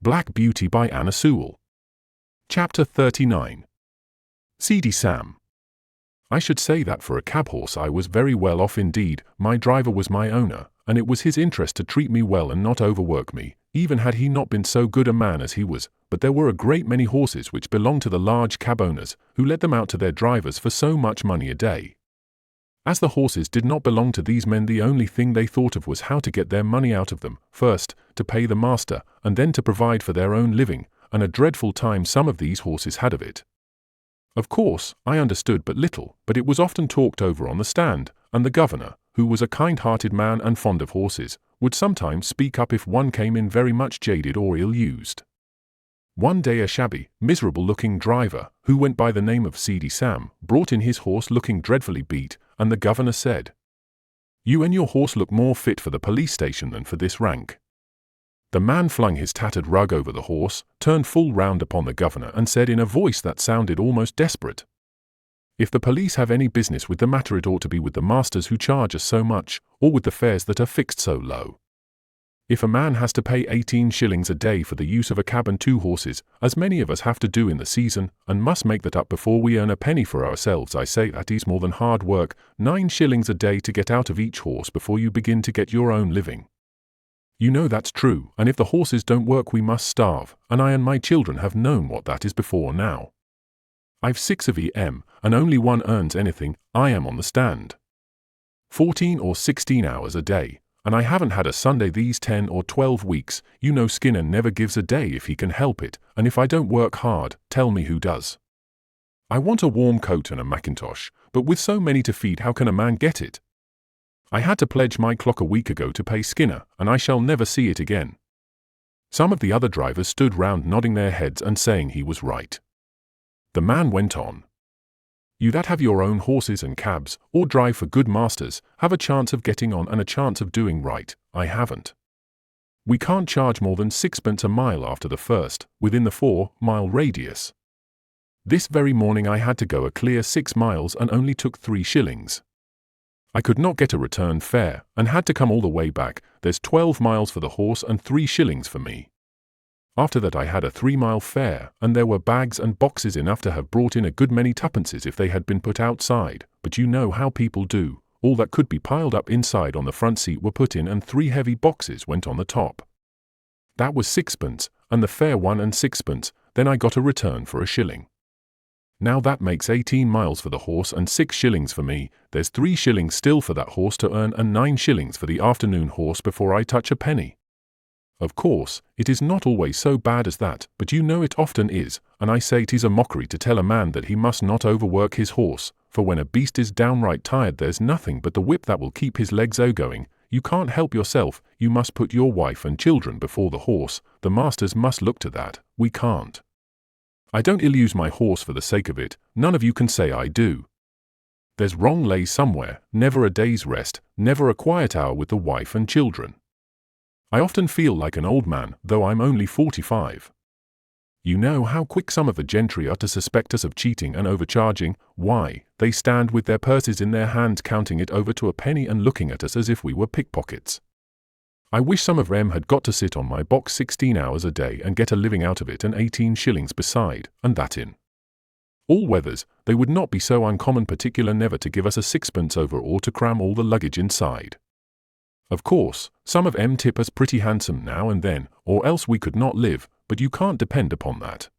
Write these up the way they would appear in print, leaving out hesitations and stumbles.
Black Beauty by Anna Sewell. Chapter 39. Seedy Sam. I should say that for a cab horse I was very well off indeed. My driver was my owner, and it was his interest to treat me well and not overwork me, even had he not been so good a man as he was. But there were a great many horses which belonged to the large cab owners, who let them out to their drivers for so much money a day. As the horses did not belong to these men, the only thing they thought of was how to get their money out of them, first, to pay the master, and then to provide for their own living, and a dreadful time some of these horses had of it. Of course, I understood but little, but it was often talked over on the stand, and the governor, who was a kind-hearted man and fond of horses, would sometimes speak up if one came in very much jaded or ill-used. One day a shabby, miserable-looking driver, who went by the name of Seedy Sam, brought in his horse looking dreadfully beat, and the governor said, "You and your horse look more fit for the police station than for this rank." The man flung his tattered rug over the horse, turned full round upon the governor, and said in a voice that sounded almost desperate, "If the police have any business with the matter, it ought to be with the masters who charge us so much, or with the fares that are fixed so low. If a man has to pay 18 shillings a day for the use of a cab and 2 horses, as many of us have to do in the season, and must make that up before we earn a penny for ourselves, I say that is more than hard work, 9 shillings a day to get out of each horse before you begin to get your own living. You know that's true, and if the horses don't work we must starve, and I and my children have known what that is before now. I've 6 of em, and only one earns anything. I am on the stand 14 or 16 hours a day, and I haven't had a Sunday these 10 or 12 weeks. You know Skinner never gives a day if he can help it, and if I don't work hard, tell me who does. I want a warm coat and a mackintosh, but with so many to feed how can a man get it? I had to pledge my clock a week ago to pay Skinner, and I shall never see it again." Some of the other drivers stood round nodding their heads and saying he was right. The man went on, "You that have your own horses and cabs, or drive for good masters, have a chance of getting on and a chance of doing right. I haven't. We can't charge more than 6pence a mile after the first, within the 4-mile radius. This very morning I had to go a clear 6 miles and only took 3 shillings. I could not get a return fare, and had to come all the way back. There's 12 miles for the horse and 3 shillings for me. After that I had a 3-mile fare, and there were bags and boxes enough to have brought in a good many tuppences if they had been put outside, but you know how people do. All that could be piled up inside on the front seat were put in, and 3 heavy boxes went on the top. That was 6pence, and the fare 1 and 6pence, then I got a return for a shilling. Now that makes 18 miles for the horse and 6 shillings for me. There's 3 shillings still for that horse to earn, and 9 shillings for the afternoon horse before I touch a penny. Of course, it is not always so bad as that, but you know it often is, and I say it is a mockery to tell a man that he must not overwork his horse, for when a beast is downright tired there's nothing but the whip that will keep his legs going. You can't help yourself, you must put your wife and children before the horse. The masters must look to that. We can't. I don't ill-use my horse for the sake of it, none of you can say I do. There's wrong lay somewhere, never a day's rest, never a quiet hour with the wife and children. I often feel like an old man, though I'm only 45. You know how quick some of the gentry are to suspect us of cheating and overcharging. Why, they stand with their purses in their hands counting it over to a penny and looking at us as if we were pickpockets. I wish some of them had got to sit on my box 16 hours a day and get a living out of it, and 18 shillings beside, and that in all weathers. They would not be so uncommon particular never to give us a 6pence over or to cram all the luggage inside. Of course, some of em tip us pretty handsome now and then, or else we could not live, but you can't depend upon that."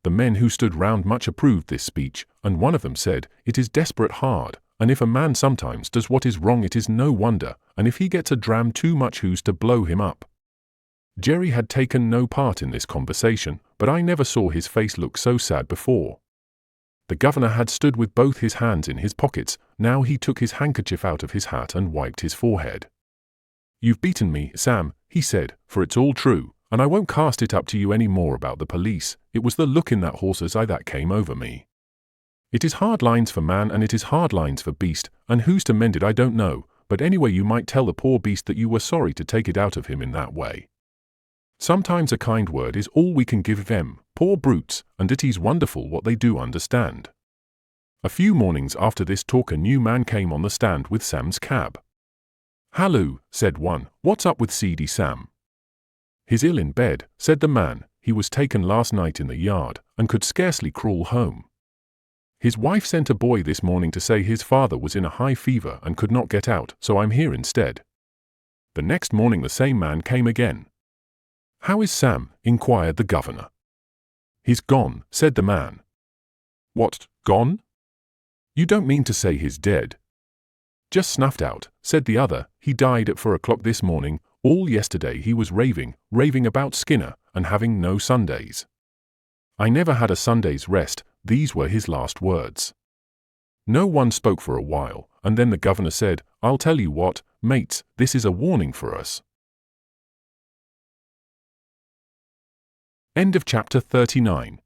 The men who stood round much approved this speech, and one of them said, "It is desperate hard, and if a man sometimes does what is wrong it is no wonder, and if he gets a dram too much who's to blow him up?" Jerry had taken no part in this conversation, but I never saw his face look so sad before. The governor had stood with both his hands in his pockets. Now he took his handkerchief out of his hat and wiped his forehead. "You've beaten me, Sam," he said, "for it's all true, and I won't cast it up to you any more about the police. It was the look in that horse's eye that came over me. It is hard lines for man and it is hard lines for beast, and who's to mend it I don't know, but anyway you might tell the poor beast that you were sorry to take it out of him in that way. Sometimes a kind word is all we can give them, poor brutes, and it is wonderful what they do understand." A few mornings after this talk a new man came on the stand with Sam's cab. "Halloo," said one, "what's up with Seedy Sam?" "He's ill in bed," said the man. "He was taken last night in the yard, and could scarcely crawl home. His wife sent a boy this morning to say his father was in a high fever and could not get out, so I'm here instead." The next morning the same man came again. "How is Sam?" inquired the governor. "He's gone," said the man. "What, gone? You don't mean to say he's dead?" "Just snuffed out," said the other. "He died at 4 o'clock this morning. All yesterday he was raving about Skinner, and having no Sundays. I never had a Sunday's rest," these were his last words. No one spoke for a while, and then the governor said, "I'll tell you what, mates, this is a warning for us." End of chapter 39.